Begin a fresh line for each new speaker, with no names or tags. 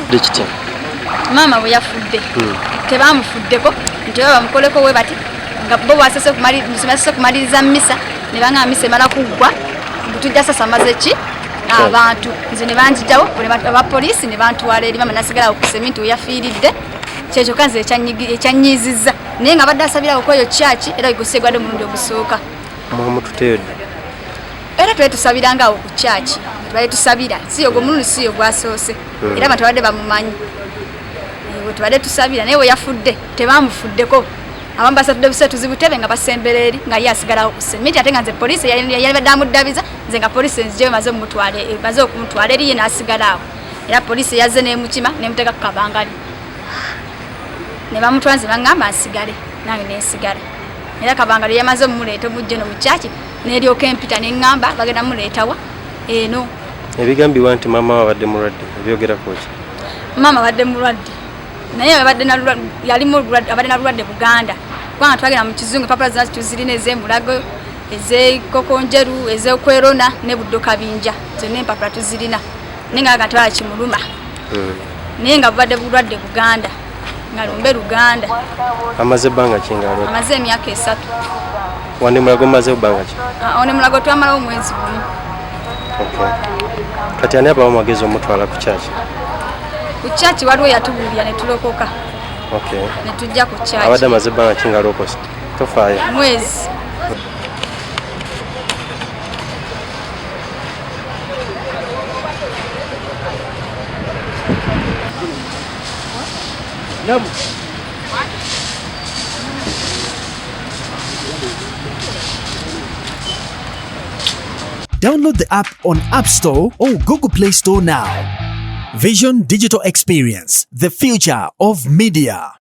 Dikitya
mama bwe yafudde tebamufuddeko nti bamukoleko we bati nga bo basese kumaliriza misa ne banga misa emala kuggwa tujja sasa maze ki abantu nze ne banjijjawo abapoliisi ne bantwala eri mama nasigalawo ku sementi we yafiiridde kyekyo kanze ekyannyiizizza naye nga badde asabirawo kweyo kyaki era gusegwadde omulundi ogusooka
mwamututedde
era twali tusabirangawo ku kyaki twali tusabira si ogwo omulundi si ogwasoose era abantu badde bamumanyi tubadde tusabira naye we yafudde tebamufuddeko abamu basatudde busatuzi butebe nga basembera eri nga ye asigalawo ku sementi ate nga nze poliisi yali badde amuddabiza nze nga poliisi nzijeyo maze okumutwala eri ye n'asigalawo era poliisi yazze n'emukima n'emuteeka ku kabangali ne bamutwala nze baŋŋamba nsigale nange nensigala era kabangali yamaze omumuleeta omujje no mu kyaki n'eryoka empita neŋŋamba bagenda muleetawa eno
ebigambibwa nti maama abadde mulwadde ebyogerako ki
maama abadde mulwadde naye abadde nalulwadde Buganda kubanga twagenda mu kizungu empapula zonna tuzirina ez'emulago ez'ekokonjeru ez'okwerona ne buddo kabinja zonna empapula tuzirina naye nga aga twala kimuluma naye nga bubadde bulwadde Buganda nga lumbe Luganda
amaze ebbanga kingalwa
amaze emyaka 3
wandi mulago maze ebbanga ki
one mulago twamalawo omwezi gumu
kati ani abawo magezi omutwala ku kyaki
ku kyaki waliwo yatubuulira ne tulokoka ne tujja ku kyaki
abadde amaze ebbanga kingalokose tofaayo
mwezi
Download the app on App Store or Google Play Store now. Vision Digital Experience, the future of media.